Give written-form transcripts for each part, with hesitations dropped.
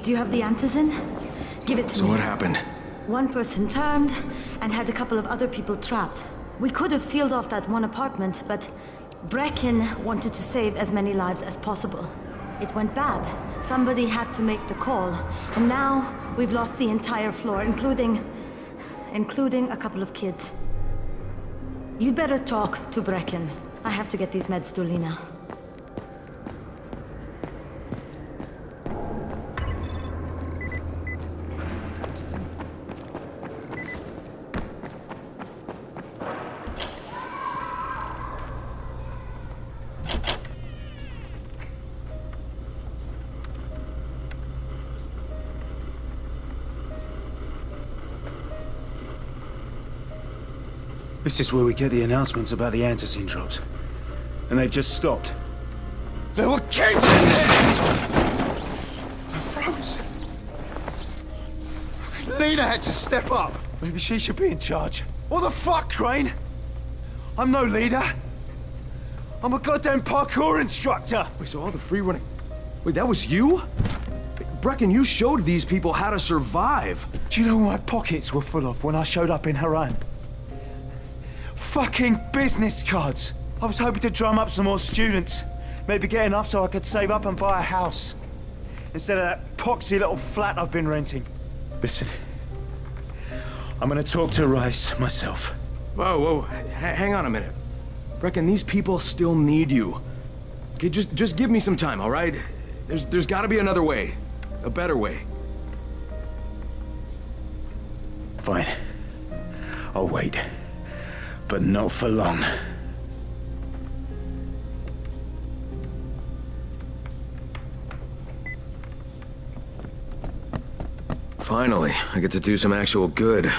Do you have the antizin? Give it to me. So what happened? One person turned and had a couple of other people trapped. We could have sealed off that one apartment, but Brecken wanted to save as many lives as possible. It went bad. Somebody had to make the call, and now we've lost the entire floor, including a couple of kids. You'd better talk to Brecken. I have to get these meds to Lena. This is where we get the announcements about the antizin drops. And they've just stopped. There were kids in there! I froze. Lena had to step up. Maybe she should be in charge. What the fuck, Crane? I'm no leader. I'm a goddamn parkour instructor. Wait, so all the free running... Wait, that was you? Brecken, you showed these people how to survive. Do you know what my pockets were full of when I showed up in Haran? Fucking business cards. I was hoping to drum up some more students. Maybe get enough so I could save up and buy a house. Instead of that poxy little flat I've been renting. Listen, I'm gonna talk to Rice myself. Whoa, hang on a minute. Brecken, these people still need you. Okay, just give me some time, all right? There's gotta be another way. A better way. Fine. I'll wait. But not for long. Finally, I get to do some actual good.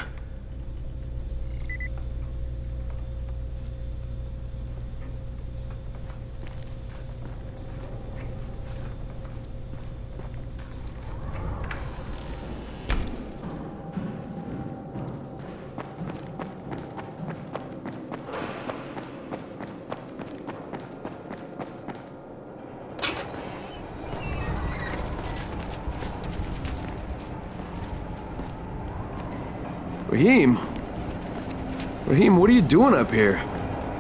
Rahim, what are you doing up here?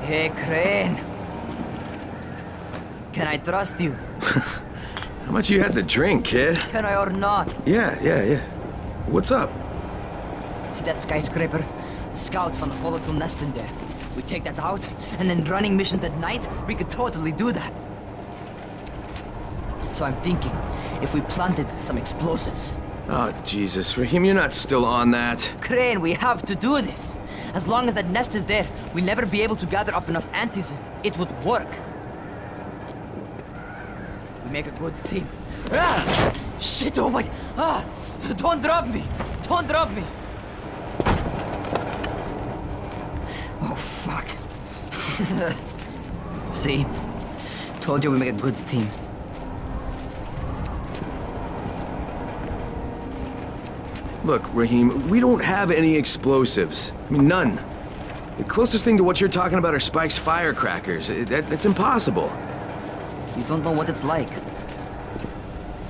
Hey, Crane. Can I trust you? How much you had to drink, kid? Can I or not? Yeah. What's up? See that skyscraper? The scouts found a volatile nest in there. We take that out, and then running missions at night, we could totally do that. So I'm thinking, if we planted some explosives. Oh, Jesus. Rahim, you're not still on that. Crane, we have to do this. As long as that nest is there, we'll never be able to gather up enough antizin. It would work. We make a good team. Ah! Shit, oh my... Ah! Don't drop me! Don't drop me! Oh, fuck. See? Told you we make a good team. Look, Rahim, we don't have any explosives. I mean, none. The closest thing to what you're talking about are Spike's firecrackers. That's impossible. You don't know what it's like.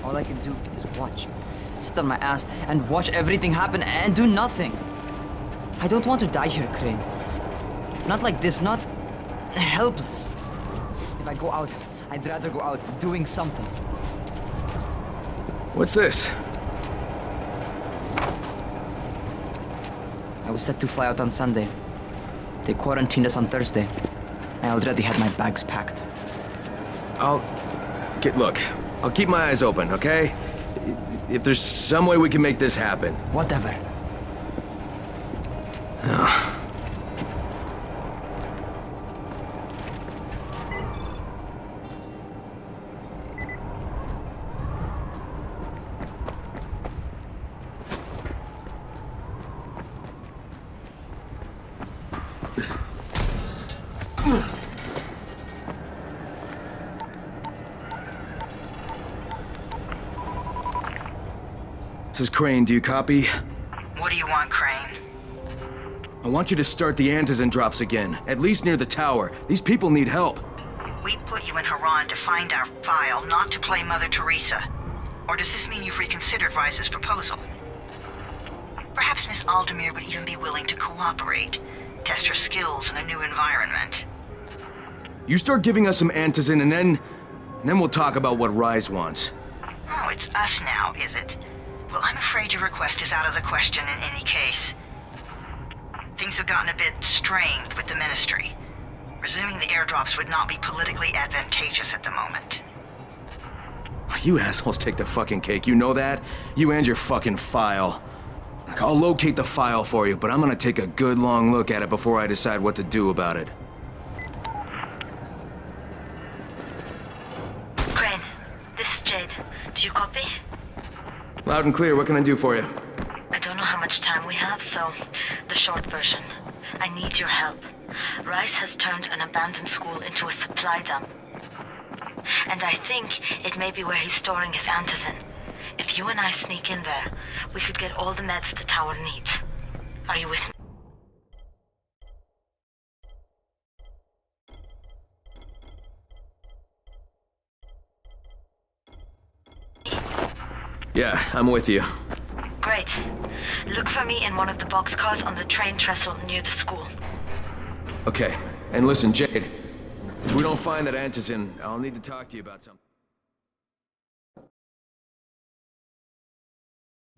All I can do is watch. Sit on my ass and watch everything happen and do nothing. I don't want to die here, Crane. Not like this, not helpless. If I go out, I'd rather go out doing something. What's this? I was set to fly out on Sunday. They quarantined us on Thursday. I already had my bags packed. Look, I'll keep my eyes open, okay? If there's some way we can make this happen. Whatever. This is Crane, do you copy? What do you want, Crane? I want you to start the antizin drops again, at least near the tower. These people need help. We put you in Haran to find our file, not to play Mother Teresa. Or does this mean you've reconsidered Rise's proposal? Perhaps Miss Aldemir would even be willing to cooperate, test her skills in a new environment. You start giving us some antizin and then we'll talk about what Rise wants. Oh, it's us now, is it? Well, I'm afraid your request is out of the question in any case. Things have gotten a bit strained with the Ministry. Resuming the airdrops would not be politically advantageous at the moment. You assholes take the fucking cake, you know that? You and your fucking file. Like, I'll locate the file for you, but I'm gonna take a good long look at it before I decide what to do about it. Crane, this is Jade. Do you copy? Loud and clear, what can I do for you? I don't know how much time we have, so the short version. I need your help. Rise has turned an abandoned school into a supply dump. And I think it may be where he's storing his antizin. If you and I sneak in there, we could get all the meds the tower needs. Are you with me? Yeah, I'm with you. Great. Look for me in one of the boxcars on the train trestle near the school. Okay, and listen, Jade. If we don't find that antizin, I'll need to talk to you about something.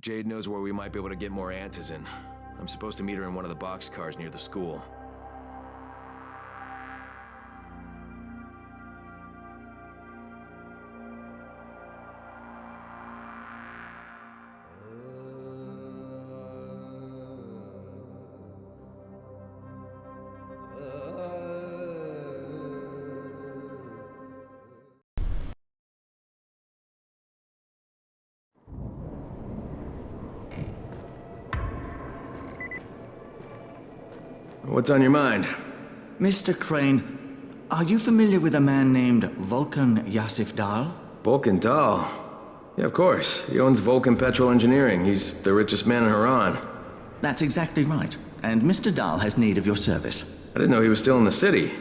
Jade knows where we might be able to get more antizin. I'm supposed to meet her in one of the boxcars near the school. What's on your mind? Mr. Crane, are you familiar with a man named Vulcan Yassif Dahl? Vulcan Dahl? Yeah, of course. He owns Vulcan Petrol Engineering. He's the richest man in Haran. That's exactly right. And Mr. Dahl has need of your service. I didn't know he was still in the city.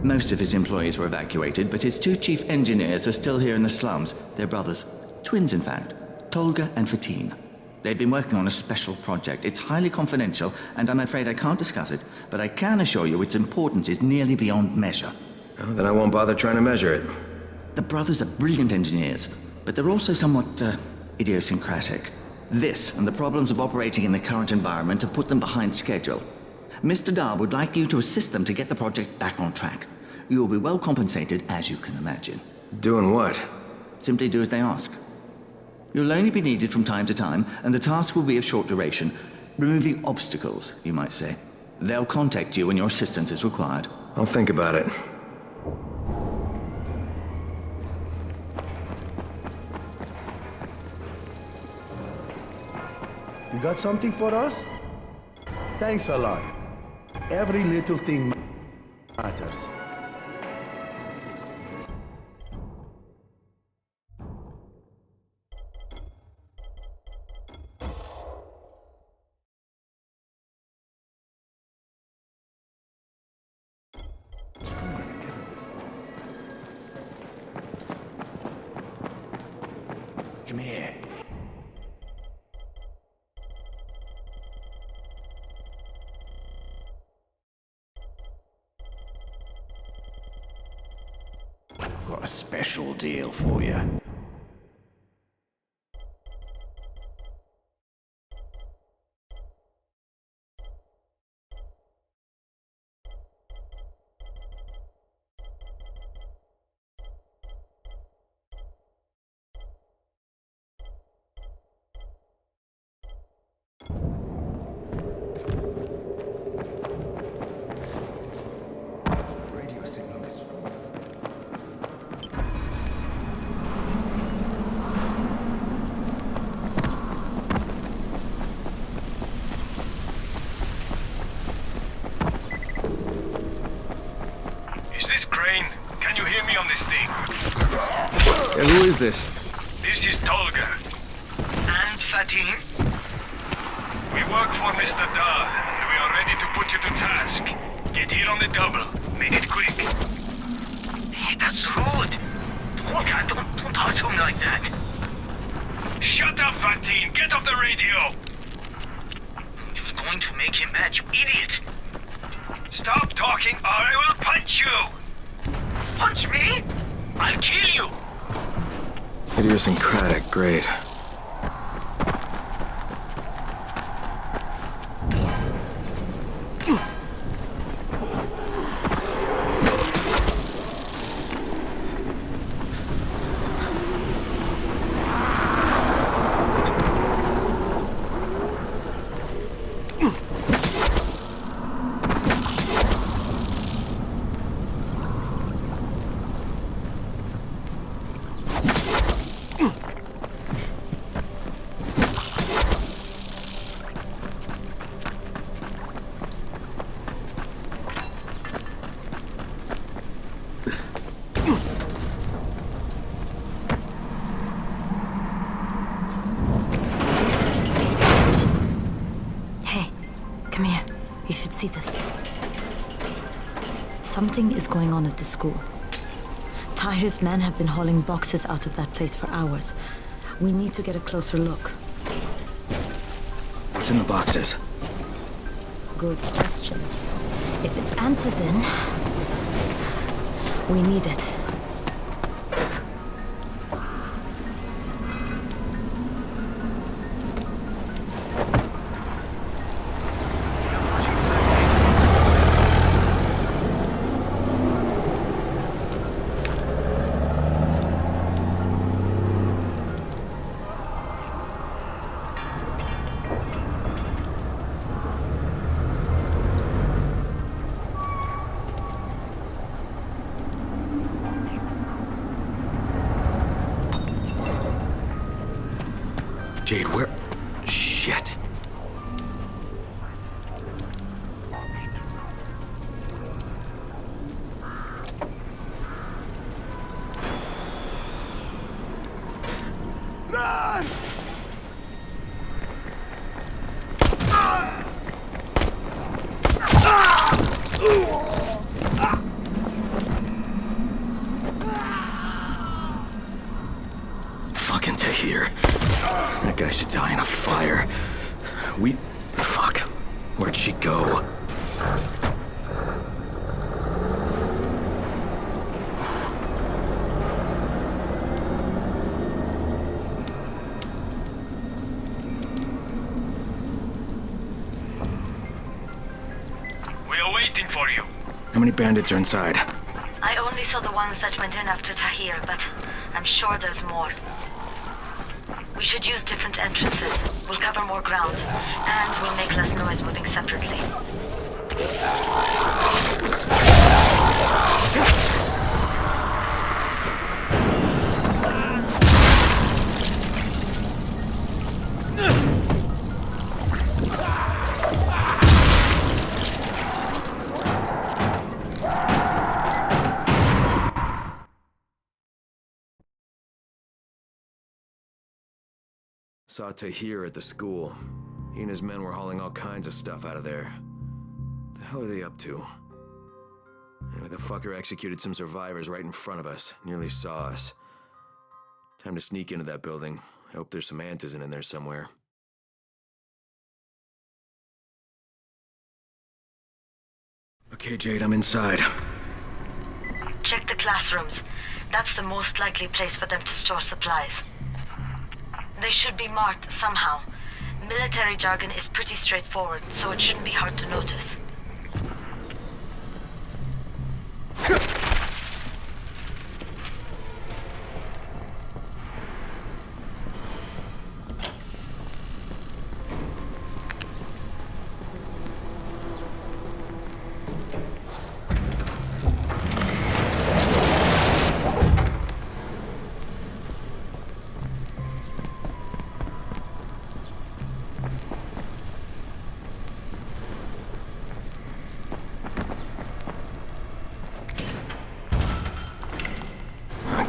Most of his employees were evacuated, but his two chief engineers are still here in the slums. They're brothers. Twins, in fact. Tolga and Fatine. They've been working on a special project. It's highly confidential, and I'm afraid I can't discuss it, but I can assure you its importance is nearly beyond measure. Well, then I won't bother trying to measure it. The brothers are brilliant engineers, but they're also somewhat, idiosyncratic. This and the problems of operating in the current environment have put them behind schedule. Mr. Dahl would like you to assist them to get the project back on track. You will be well compensated, as you can imagine. Doing what? Simply do as they ask. You'll only be needed from time to time, and the task will be of short duration. Removing obstacles, you might say. They'll contact you when your assistance is required. I'll think about it. You got something for us? Thanks a lot. Every little thing matters. Come here. I've got a special deal for you. Yeah, who is this? This is Tolga. And Fatine? We work for Mr. Dahl, and we are ready to put you to task. Get here on the double. Make it quick. Hey, that's rude. Tolga, don't talk to me like that. Shut up, Fatine! Get off the radio! You're going to make him mad, you idiot! Stop talking or I will punch you! Punch me? I'll kill you! Idiosyncratic, great. Come here. You should see this. Something is going on at the school. Tahir's men have been hauling boxes out of that place for hours. We need to get a closer look. What's in the boxes? Good question. If it's antizin, we need it. Jade, where? Shit. Run! Fucking Tahir. That guy should die in a fire. Fuck. Where'd she go? We are waiting for you. How many bandits are inside? I only saw the ones that went in after Tahir, but I'm sure there's more. We should use different entrances. We'll cover more ground, and we'll make less noise moving separately. Saw Tahir at the school. He and his men were hauling all kinds of stuff out of there. The hell are they up to? Anyway, the fucker executed some survivors right in front of us. Nearly saw us. Time to sneak into that building. I hope there's some antizin in there somewhere. Okay, Jade, I'm inside. Check the classrooms. That's the most likely place for them to store supplies. They should be marked somehow. Military jargon is pretty straightforward, so it shouldn't be hard to notice.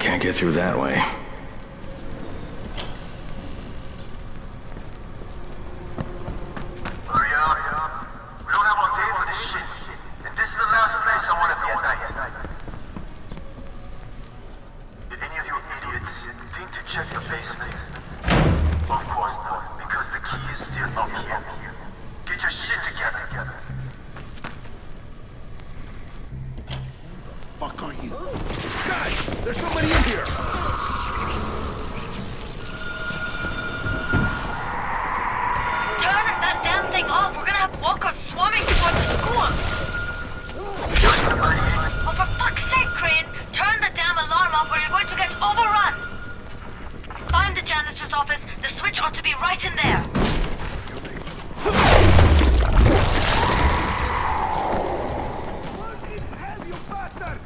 Can't get through that way. Hurry up. We don't have all day for this shit. And this is the last place I want to be at night. Did any of you idiots think to check the basement? Fuck are you? Guys, there's somebody in here! Turn that damn thing off! We're gonna have walkers swarming towards the school! Oh, for fuck's sake, Crane! Turn the damn alarm off or you're going to get overrun! Find the janitor's office. The switch ought to be right in there. What in hell, you bastard!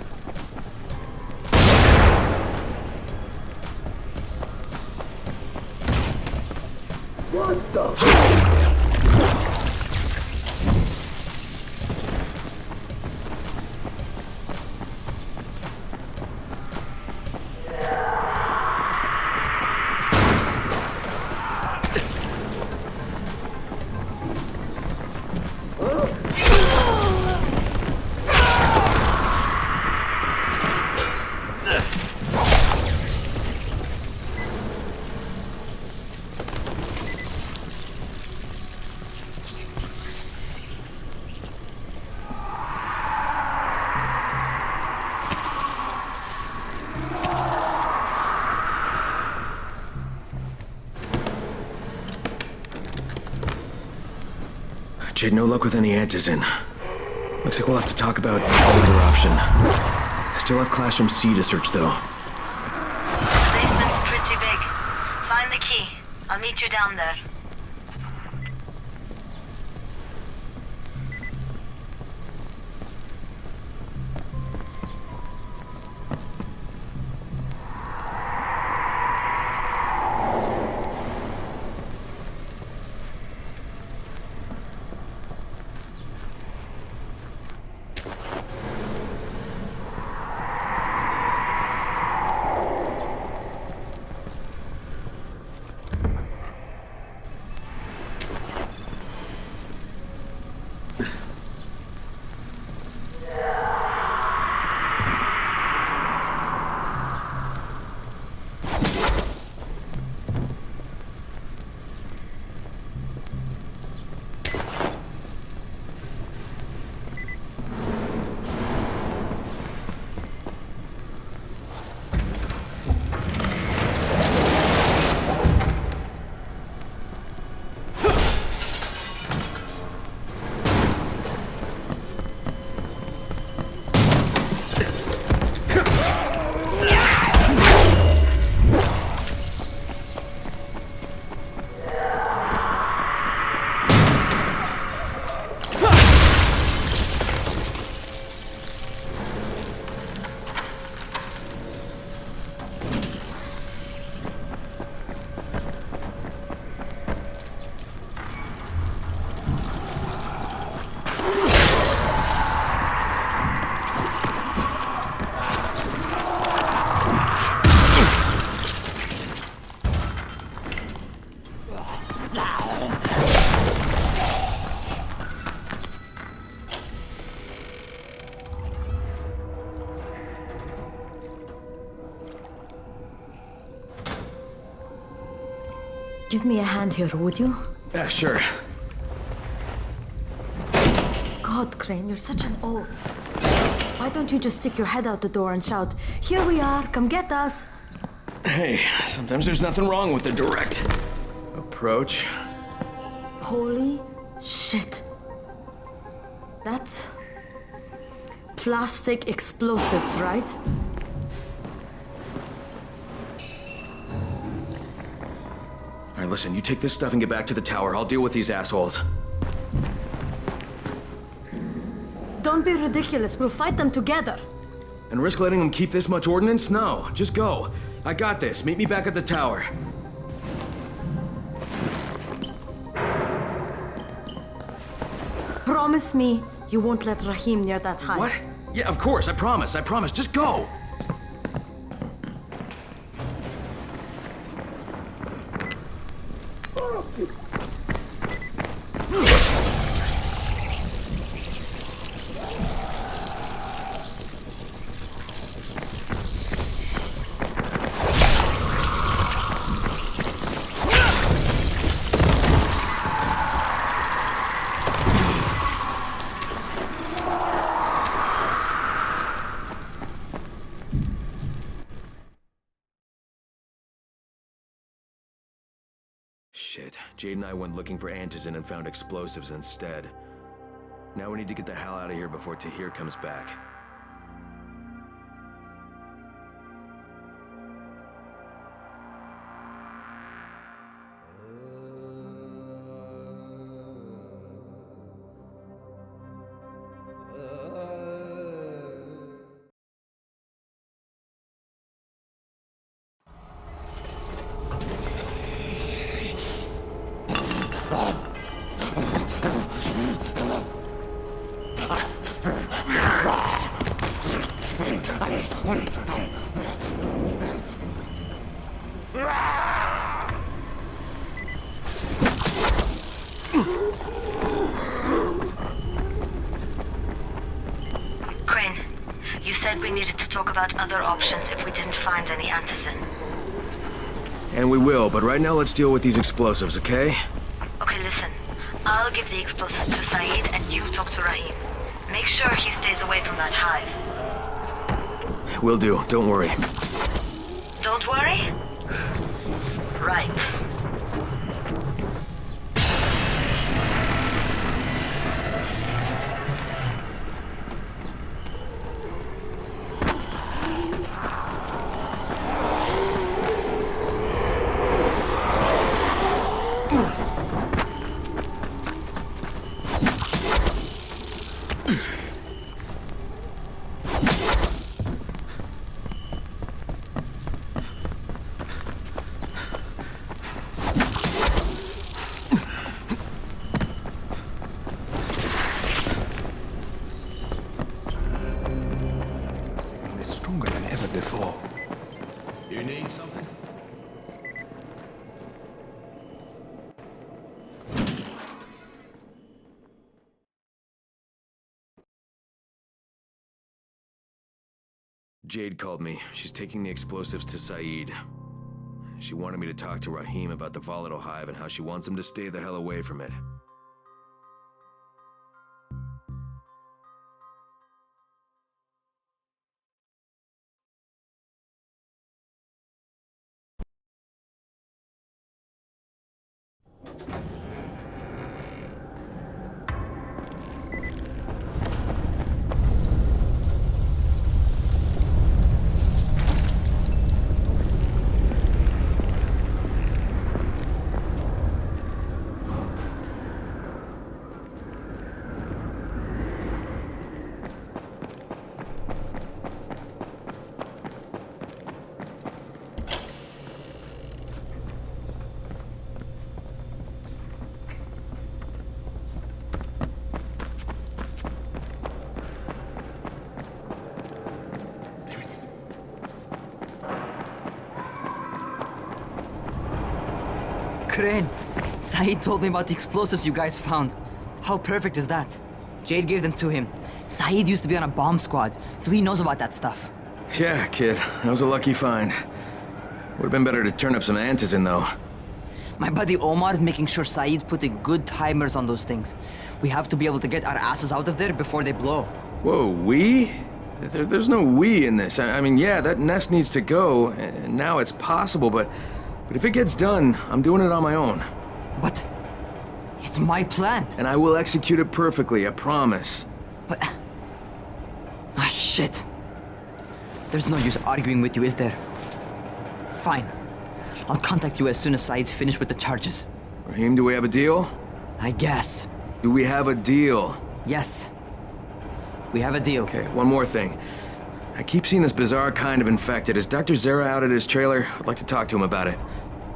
What the? Jade, no luck with any Antizin. Looks like we'll have to talk about the other option. I still have Classroom C to search, though. The basement's pretty big. Find the key. I'll meet you down there. Give me a hand here, would you? Yeah, sure. God, Crane, you're such an oaf. Why don't you just stick your head out the door and shout, "Here we are, come get us"? Hey, sometimes there's nothing wrong with the direct approach. Holy shit. That's plastic explosives, right? All right, listen, you take this stuff and get back to the tower. I'll deal with these assholes. Don't be ridiculous. We'll fight them together. And risk letting them keep this much ordnance? No, just go. I got this. Meet me back at the tower. Promise me you won't let Rahim near that hive. What? Yeah, of course. I promise. I promise. Just go. Jade and I went looking for antizin and found explosives instead. Now we need to get the hell out of here before Tahir comes back. Crane, you said we needed to talk about other options if we didn't find any antizin. And we will, but right now let's deal with these explosives, okay? Okay, listen. I'll give the explosives to Saeed and you talk to Rahim. Make sure he stays away from that hive. Will do, don't worry. Don't worry? Right. Stronger than ever before. You need something? Jade called me. She's taking the explosives to Saeed. She wanted me to talk to Rahim about the volatile hive and how she wants him to stay the hell away from it. Crane, Saeed told me about the explosives you guys found. How perfect is that? Jade gave them to him. Saeed used to be on a bomb squad, so he knows about that stuff. Yeah, kid. That was a lucky find. Would've been better to turn up some antizin, though. My buddy Omar is making sure Saeed's putting good timers on those things. We have to be able to get our asses out of there before they blow. Whoa, we? There's no we in this. I mean, yeah, that nest needs to go, and now it's possible, but if it gets done, I'm doing it on my own. But it's my plan. And I will execute it perfectly, I promise. But... ah, shit. There's no use arguing with you, is there? Fine. I'll contact you as soon as Saeed's finished with the charges. Rahim, do we have a deal? I guess. Do we have a deal? Yes. We have a deal. Okay, one more thing. I keep seeing this bizarre kind of infected. Is Dr. Zera out at his trailer? I'd like to talk to him about it.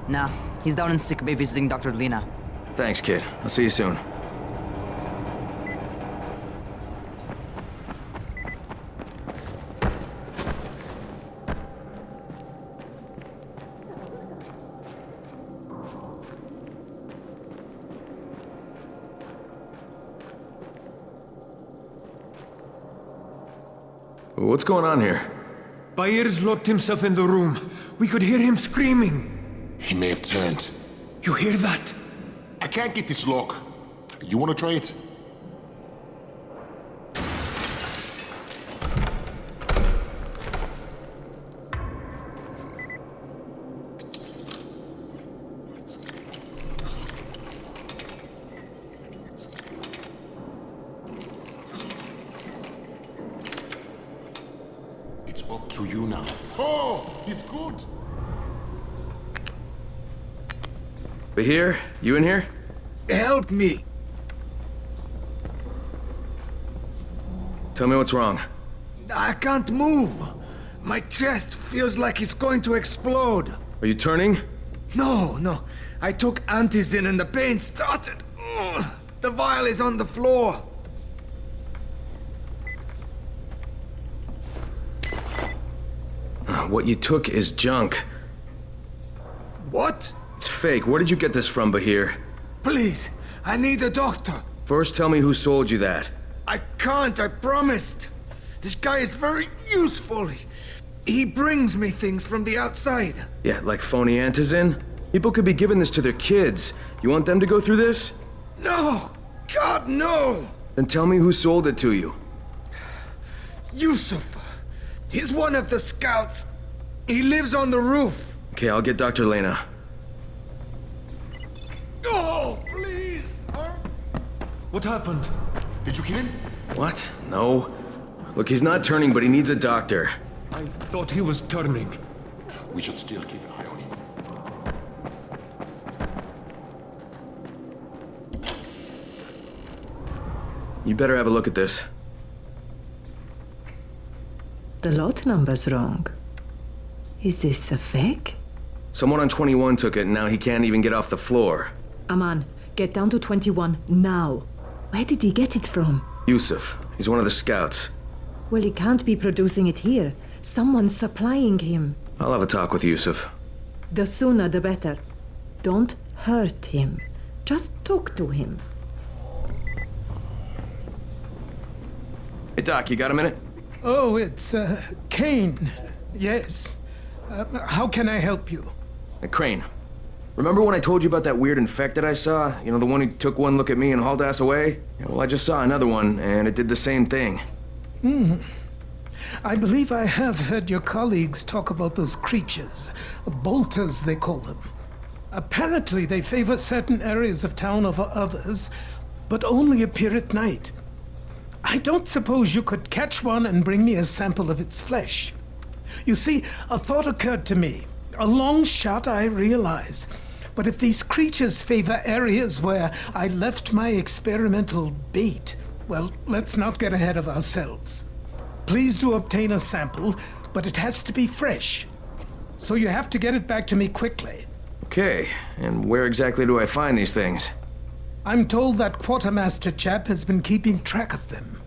Nah, he's down in sick bay visiting Dr. Lena. Thanks, kid. I'll see you soon. What's going on here? Bayer's locked himself in the room. We could hear him screaming. He may have turned. You hear that? I can't get this lock. You want to try it? Up to you now. Oh, he's good. Bahir, you in here? Help me! Tell me what's wrong. I can't move. My chest feels like it's going to explode. Are you turning? No. I took Antizin and the pain started. Ugh. The vial is on the floor. What you took is junk. What? It's fake. Where did you get this from, Bahir? Please, I need a doctor. First, tell me who sold you that. I can't, I promised. This guy is very useful. He brings me things from the outside. Yeah, like phony Antizin? People could be giving this to their kids. You want them to go through this? No! God, no! Then tell me who sold it to you. Yusuf. He's one of the scouts. He lives on the roof. Okay, I'll get Dr. Lena. Oh, please! What happened? Did you kill him? What? No. Look, he's not turning, but he needs a doctor. I thought he was turning. We should still keep an eye on him. You better have a look at this. The lot number's wrong. Is this a fake? Someone on 21 took it, and now he can't even get off the floor. Aman, get down to 21 now. Where did he get it from? Yusuf. He's one of the scouts. Well, he can't be producing it here. Someone's supplying him. I'll have a talk with Yusuf. The sooner the better. Don't hurt him. Just talk to him. Hey, Doc, you got a minute? Oh, it's, Kane. Yes. How can I help you? Hey, Crane. Remember when I told you about that weird infected I saw? You know, the one who took one look at me and hauled ass away? Yeah, well, I just saw another one, and it did the same thing. I believe I have heard your colleagues talk about those creatures. Bolters, they call them. Apparently, they favor certain areas of town over others, but only appear at night. I don't suppose you could catch one and bring me a sample of its flesh. You see, a thought occurred to me. A long shot, I realize. But if these creatures favor areas where I left my experimental bait, well, let's not get ahead of ourselves. Please do obtain a sample, but it has to be fresh. So you have to get it back to me quickly. Okay, and where exactly do I find these things? I'm told that quartermaster chap has been keeping track of them.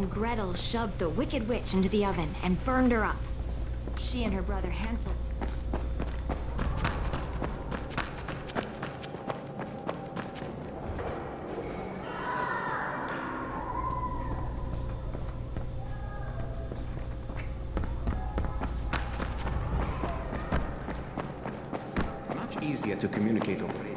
Then Gretel shoved the Wicked Witch into the oven and burned her up. She and her brother Hansel. Much easier to communicate over radio.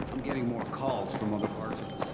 I'm getting more calls from other parts of the city.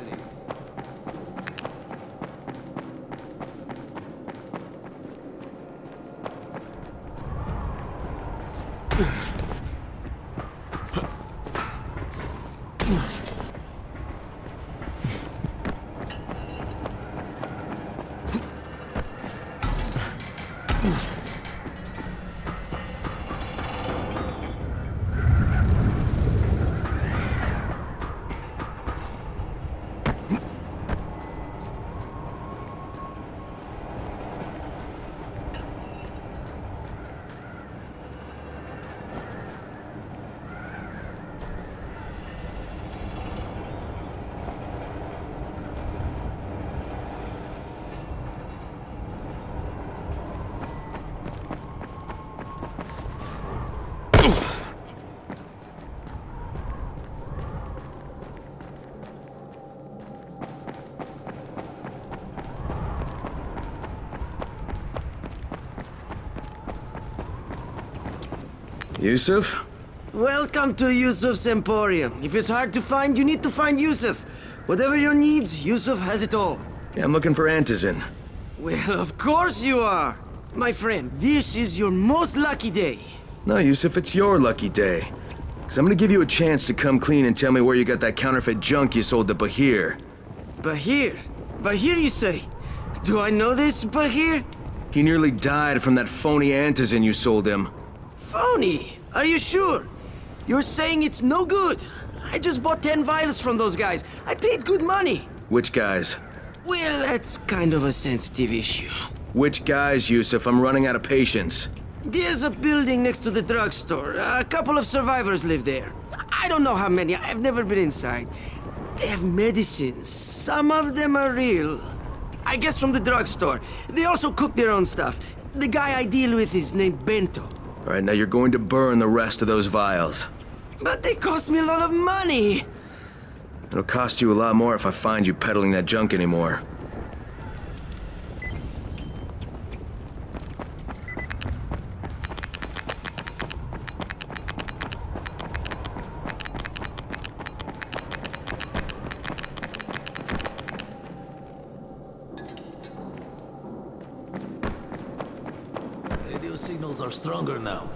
Yusuf? Welcome to Yusuf's Emporium. If it's hard to find, you need to find Yusuf. Whatever your needs, Yusuf has it all. Yeah, I'm looking for Antizin. Well, of course you are. My friend, this is your most lucky day. No, Yusuf, it's your lucky day. Because I'm gonna give you a chance to come clean and tell me where you got that counterfeit junk you sold to Bahir. Bahir? Bahir, you say? Do I know this Bahir? He nearly died from that phony Antizin you sold him. Phony? Are you sure? You're saying it's no good? I just bought 10 vials from those guys. I paid good money. Which guys? Well, that's kind of a sensitive issue. Which guys, Yusuf? I'm running out of patience. There's a building next to the drugstore. A couple of survivors live there. I don't know how many. I've never been inside. They have medicines. Some of them are real. I guess from the drugstore. They also cook their own stuff. The guy I deal with is named Bento. All right, now you're going to burn the rest of those vials. But they cost me a lot of money. It'll cost you a lot more if I find you peddling that junk anymore. Radio signals are stronger now.